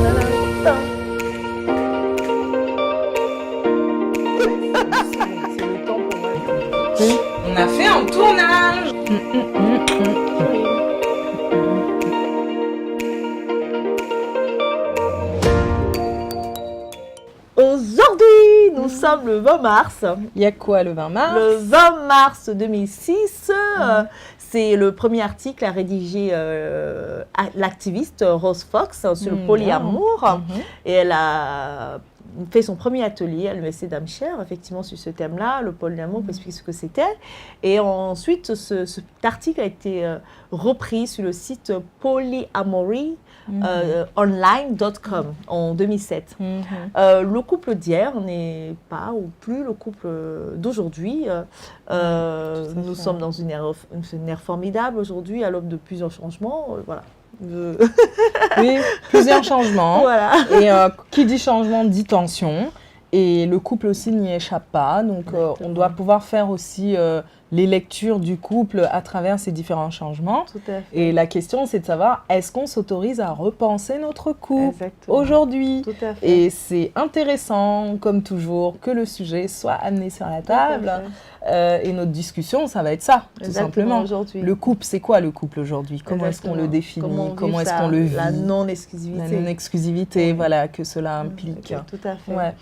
le temps pour moi. On a fait un tournage. Aujourd'hui, nous sommes le 20 mars. Il y a quoi le 20 mars? Le 20 mars 2006, c'est le premier article à rédiger l'activiste Rose Fox sur le polyamour. Et elle a fait son premier atelier à l'Université d'Hampshire, effectivement, sur ce thème-là, le polyamour, pour expliquer ce que c'était. Et ensuite, cet article a été repris sur le site polyamory. Online.com en 2007. Le couple d'hier n'est pas ou plus le couple d'aujourd'hui. Nous sommes dans une ère formidable aujourd'hui, à l'aube de plusieurs changements. Voilà. Oui, plusieurs changements. Voilà. Et qui dit changement dit tension. Et le couple aussi n'y échappe pas. Donc, on doit pouvoir faire aussi les lectures du couple à travers ces différents changements. Tout à fait. Et la question, c'est de savoir, est-ce qu'on s'autorise à repenser notre couple Exactement. aujourd'hui? Tout à fait. Et c'est intéressant, comme toujours, que le sujet soit amené sur la table. Et notre discussion, ça va être ça, tout simplement. Le couple, c'est quoi le couple aujourd'hui? Comment est-ce qu'on le définit? Comment est-ce qu'on le vit? La non-exclusivité. La non-exclusivité, voilà, que cela implique. Tout à fait. Ouais.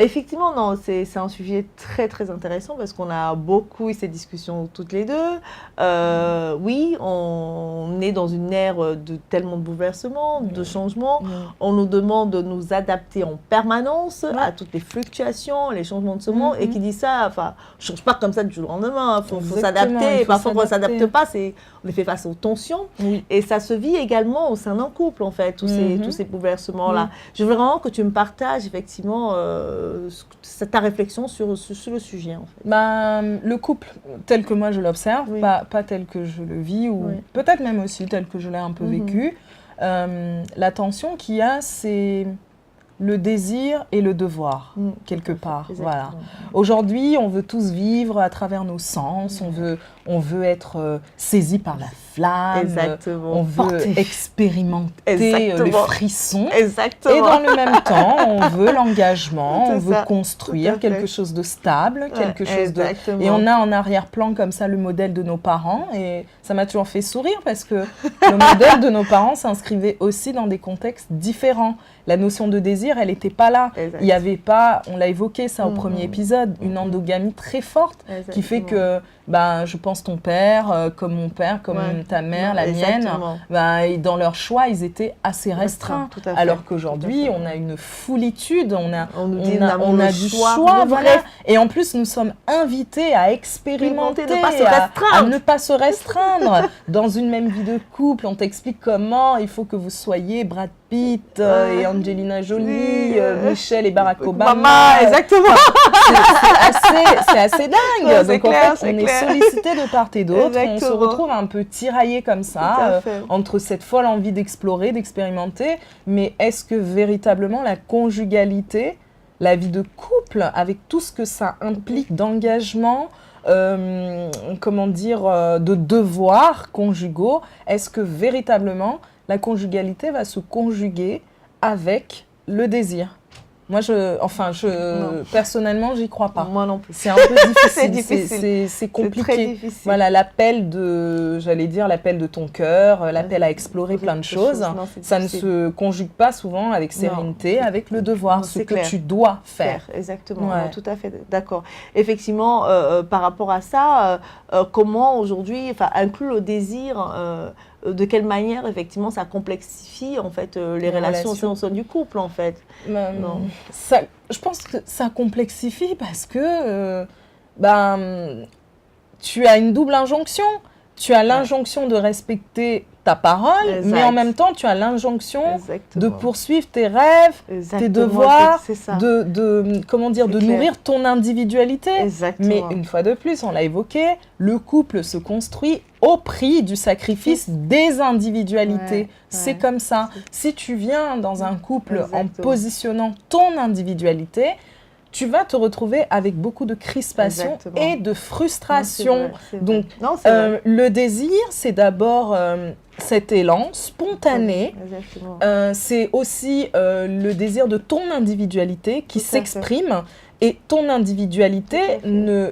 Effectivement, non, c'est un sujet très, très intéressant parce qu'on a beaucoup eu ces discussions toutes les deux. Oui, on est dans une ère de tellement de bouleversements, de changements. On nous demande de nous adapter en permanence à toutes les fluctuations, les changements de ce monde. Et qui dit ça, enfin, je ne change pas comme ça du jour au lendemain. Il faut s'adapter. Et parfois, quand on ne s'adapte pas, on est fait face aux tensions. Et ça se vit également au sein d'un couple, en fait, tous ces bouleversements-là. Je veux vraiment que tu me partages, effectivement, ta réflexion sur le sujet, en fait. Le couple, tel que moi je l'observe, pas tel que je le vis, ou peut-être même aussi tel que je l'ai un peu vécu, la tension qu'il y a, c'est le désir et le devoir, quelque part. Voilà. Aujourd'hui, on veut tous vivre à travers nos sens, on veut être saisi par la flamme, on veut expérimenter les frissons. Et dans le même temps, on veut l'engagement, on veut construire quelque chose de stable, quelque chose de... Et on a en arrière-plan comme ça le modèle de nos parents. Et ça m'a toujours fait sourire parce que le modèle de nos parents s'inscrivait aussi dans des contextes différents. La notion de désir, elle n'était pas là. Il n'y avait pas, on l'a évoqué ça au premier épisode, une endogamie très forte qui fait que, je pense ton père, comme mon père, comme ta mère, la mienne, et dans leur choix, ils étaient assez restreints. Alors qu'aujourd'hui, on a une foulitude, on a du choix. Voilà. Et en plus, nous sommes invités à expérimenter, à ne pas se restreindre. Dans une même vie de couple, on t'explique comment il faut que vous soyez Brad Pitt et Angelina Jolie, Michelle et Barack Obama. Maman, exactement. C'est assez dingue. Donc en fait, on est sollicité de part et d'autre. On se retrouve un peu tiraillé comme ça, entre cette folle envie d'explorer, d'expérimenter. Mais est-ce que véritablement la conjugalité, la vie de couple, avec tout ce que ça implique d'engagement, de devoirs conjugaux, est-ce que véritablement la conjugalité va se conjuguer avec le désir? Moi, personnellement, j'y crois pas. Moi non plus. C'est un peu difficile. C'est compliqué. C'est très difficile. Voilà, l'appel de ton cœur, l'appel à explorer plein de choses. Ça ne se conjugue pas souvent avec sérénité, avec le devoir, ce que tu dois faire. Exactement, non, tout à fait d'accord. Effectivement, par rapport à ça, comment aujourd'hui inclure le désir, de quelle manière, effectivement, ça complexifie, en fait, les relations au sein du couple, en fait. Je pense que ça complexifie parce que tu as une double injonction. Tu as l'injonction de respecter ta parole, mais en même temps, tu as l'injonction de poursuivre tes rêves, tes devoirs, de nourrir ton individualité. Mais une fois de plus, on l'a évoqué, le couple se construit au prix du sacrifice des individualités. C'est comme ça. Si tu viens dans un couple en positionnant ton individualité, tu vas te retrouver avec beaucoup de crispation et de frustration. Donc, le désir, c'est d'abord cet élan spontané. C'est aussi le désir de ton individualité qui s'exprime. Et ton individualité ne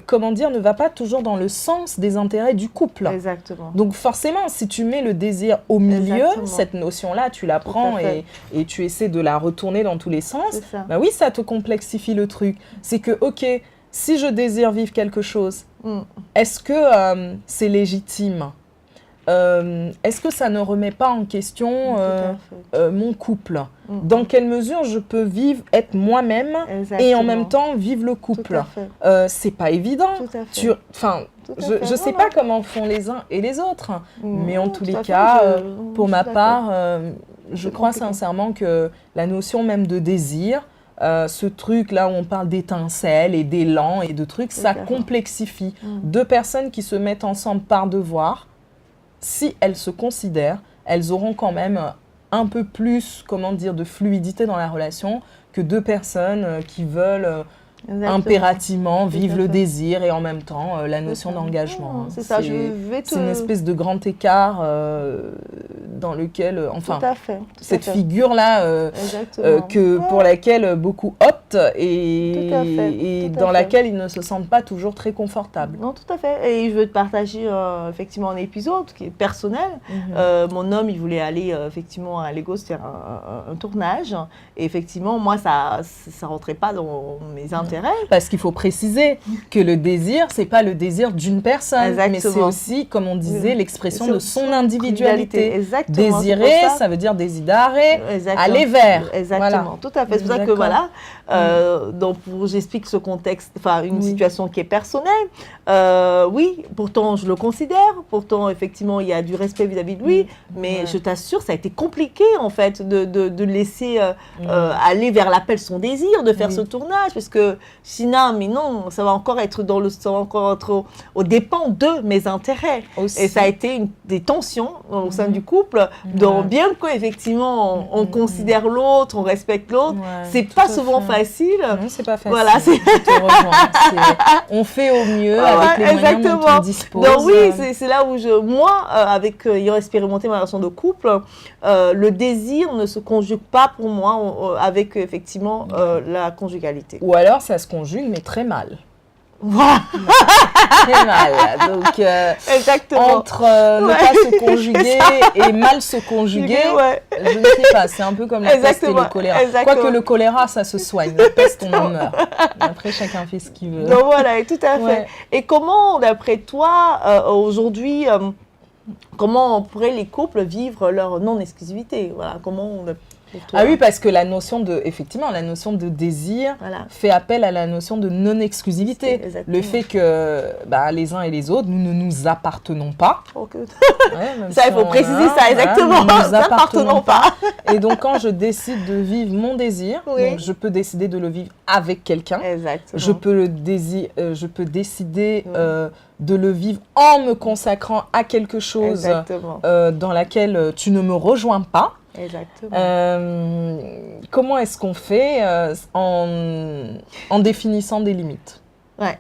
va pas toujours dans le sens des intérêts du couple. Exactement. Donc forcément, si tu mets le désir au milieu, cette notion-là, tu la prends et tu essaies de la retourner dans tous les sens, bah oui, ça te complexifie le truc. C'est que, ok, si je désire vivre quelque chose, est-ce que c'est légitime ? Est-ce que ça ne remet pas en question mon couple ? Dans quelle mesure je peux être moi-même et en même temps vivre le couple ? C'est pas évident. Je sais pas comment font les uns et les autres, mais en tous les cas, pour ma part, je crois sincèrement que la notion même de désir, ce truc-là où on parle d'étincelles et d'élan et de trucs, ça complexifie. Deux personnes qui se mettent ensemble par devoir, si elles se considèrent, elles auront quand même un peu plus, de fluidité dans la relation que deux personnes qui veulent impérativement vivre le désir et en même temps la notion d'engagement. C'est ça, c'est une espèce de grand écart dans lequel, cette figure-là pour laquelle beaucoup optent et dans laquelle ils ne se sentent pas toujours très confortables. Non, tout à fait. Et je veux te partager effectivement un épisode qui est personnel. Mon homme, il voulait aller effectivement à Lagos faire un tournage. Et effectivement, moi, ça rentrait pas dans mes intérêts. Parce qu'il faut préciser que le désir, c'est pas le désir d'une personne, mais c'est aussi, comme on disait, l'expression de son individualité. Désirer, ça veut dire désider, aller vers. Exactement, tout à fait. C'est pour ça que donc j'explique ce contexte, une situation qui est personnelle. Oui, pourtant je le considère, pourtant effectivement il y a du respect vis-à-vis de lui, mais je t'assure, ça a été compliqué en fait de laisser aller vers l'appel son désir, de faire ce tournage, parce que sinon, mais non, ça va encore être aux dépens de mes intérêts. Aussi. Et ça a été des tensions au sein du couple, donc bien qu'effectivement on considère l'autre, on respecte l'autre, c'est pas souvent facile. Non, c'est pas facile. Voilà, je te rejoins. On fait au mieux avec les moyens dont on dispose. Donc oui, c'est là où ayant expérimenté ma relation de couple, le désir ne se conjugue pas pour moi avec effectivement la conjugalité. Ou alors ça se conjugue mais très mal. Voilà. Très mal. Donc, entre ne pas se conjuguer et mal se conjuguer, je ne sais pas. C'est un peu comme la peste et le choléra. Quoique le choléra, ça se soigne. La peste, on en meurt. Après, chacun fait ce qu'il veut. Donc voilà, tout à fait. Et comment, d'après toi, aujourd'hui, comment pourraient les couples vivre leur non-exclusivité ? Voilà, comment Ah oui, parce que la notion de désir fait appel à la notion de non-exclusivité. Le fait que les uns et les autres, nous ne nous appartenons pas. Ça, il faut préciser ça, exactement. Nous ne nous appartenons pas. Et donc, quand je décide de vivre mon désir, donc je peux décider de le vivre avec quelqu'un. Je peux décider de le vivre en me consacrant à quelque chose dans laquelle tu ne me rejoins pas. Comment est-ce qu'on fait en définissant des limites,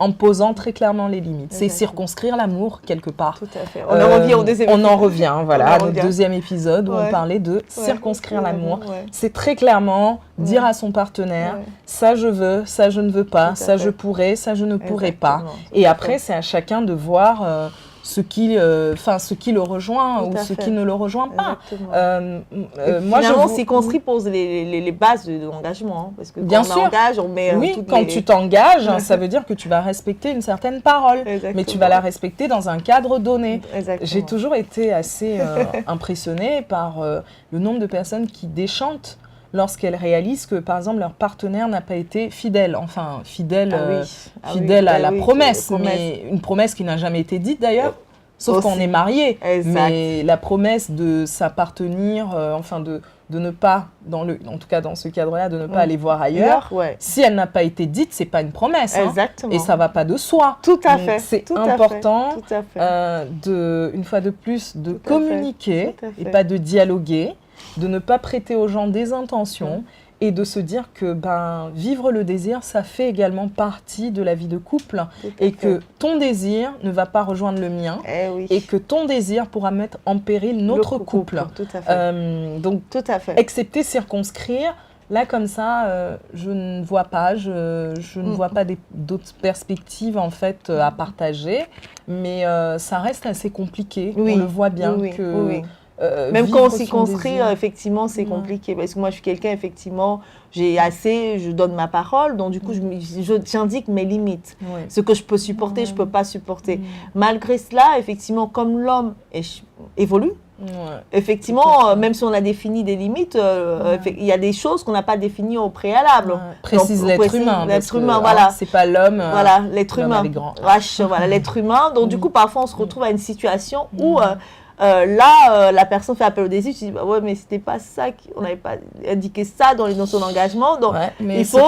en posant très clairement les limites. C'est circonscrire l'amour quelque part. Tout à fait. On en revient au deuxième épisode. On en revient, voilà, au deuxième épisode où on parlait de circonscrire l'amour. C'est très clairement dire à son partenaire, ça je veux, ça je ne veux pas, ça je pourrais, ça je ne pourrais pas. Et après, c'est à chacun de voir ce qui le rejoint ou ce qui ne le rejoint pas. Finalement, circonscrit pose les bases de l'engagement. Hein, parce que bien quand sûr. on engage, on met quand tu t'engages, ça veut dire que tu vas respecter une certaine parole, mais tu vas la respecter dans un cadre donné. J'ai toujours été assez impressionnée par le nombre de personnes qui déchantent lorsqu'elles réalisent que, par exemple, leur partenaire n'a pas été fidèle. Enfin, fidèle à la promesse, mais une promesse qui n'a jamais été dite d'ailleurs, sauf quand on est marié. Mais la promesse de s'appartenir, de ne pas, en tout cas dans ce cadre-là, de ne pas aller voir ailleurs, si elle n'a pas été dite, c'est pas une promesse. Et ça va pas de soi. Tout à fait. C'est important, une fois de plus, de communiquer et pas de dialoguer. de ne pas prêter aux gens des intentions et de se dire que vivre le désir, ça fait également partie de la vie de couple et que ton désir ne va pas rejoindre le mien et que ton désir pourra mettre en péril notre couple. Tout à fait. Donc, tout à fait. Accepter, circonscrire. Là, comme ça, je ne vois pas, je ne vois pas d'autres perspectives en fait à partager, mais ça reste assez compliqué. On le voit bien que même quand on s'y construit, effectivement, c'est compliqué. Parce que moi, je suis quelqu'un, effectivement, je donne ma parole, donc du coup, j'indique mes limites. Ce que je peux supporter, je ne peux pas supporter. Malgré cela, effectivement, comme l'homme évolue, effectivement, même si on a défini des limites, il y a des choses qu'on n'a pas définies au préalable. Précise l'être humain. L'être humain, voilà. C'est pas l'homme. Voilà, l'être humain. Voilà, l'être humain. Donc, du coup, parfois, on se retrouve à une situation où la personne fait appel au désir. Tu dis, ouais, mais c'était pas ça, on n'avait pas indiqué ça dans les notions d'engagement. Donc, mais il faut,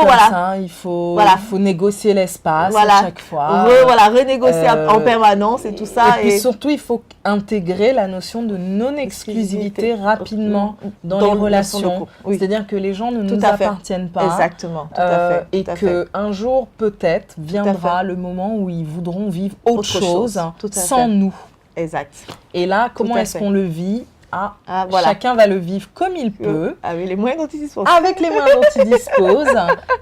il faut négocier l'espace à chaque fois. Renégocier en permanence et tout ça. Et puis surtout, il faut intégrer la notion de non-exclusivité rapidement dans les relations. C'est-à-dire que les gens ne nous appartiennent pas. Exactement, tout à fait. Et qu'un jour, peut-être, viendra le moment où ils voudront vivre autre chose sans nous. Exact. Et là, comment est-ce qu'on le vit ? Chacun va le vivre comme il peut. Avec les moyens dont il dispose. Avec les moyens dont il dispose.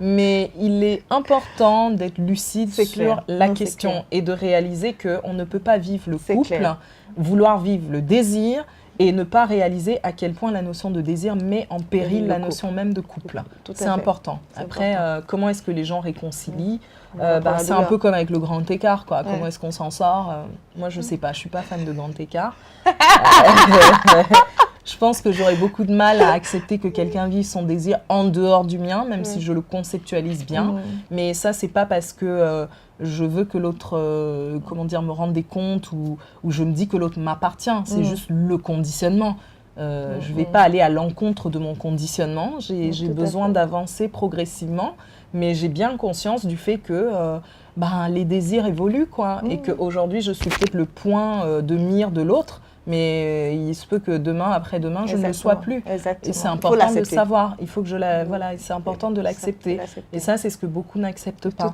Mais il est important d'être lucide sur la question et de réaliser qu'on ne peut pas vivre le couple, vouloir vivre le désir et ne pas réaliser à quel point la notion de désir met en péril la notion même de couple. C'est important. Après, comment est-ce que les gens réconcilient ? C'est un peu comme avec le grand écart, quoi. Comment est-ce qu'on s'en sort ? Moi, je sais pas, je suis pas fan de grand écart. Je pense que j'aurais beaucoup de mal à accepter que quelqu'un vive son désir en dehors du mien, même si je le conceptualise bien. Mais ça, c'est pas parce que je veux que l'autre, me rende des comptes ou je me dis que l'autre m'appartient. C'est juste le conditionnement. Je ne vais pas aller à l'encontre de mon conditionnement. J'ai besoin d'avancer progressivement, mais j'ai bien conscience du fait que les désirs évoluent, quoi, et qu'aujourd'hui, je suis peut-être le point de mire de l'autre, mais il se peut que demain, après-demain, je ne le sois plus. Et c'est important de le savoir. Il faut que c'est important de l'accepter. Et ça, c'est ce que beaucoup n'acceptent pas.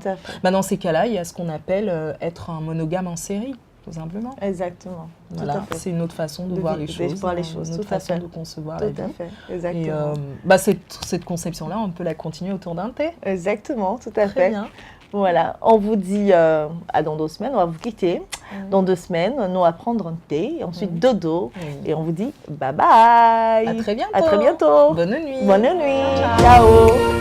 Dans ces cas-là, il y a ce qu'on appelle être un monogame en série. Tout simplement. Exactement. Voilà, c'est une autre façon de voir les choses, une autre façon de concevoir la vie. Tout à fait, exactement. Et cette conception-là, on peut la continuer autour d'un thé. Exactement, tout à fait. Très bien. Voilà, on vous dit à dans 2 semaines, on va vous quitter. Dans 2 semaines, nous on va prendre un thé, et ensuite dodo, et on vous dit bye bye. À très bientôt. À très bientôt. Bonne nuit. Bonne nuit. Ciao.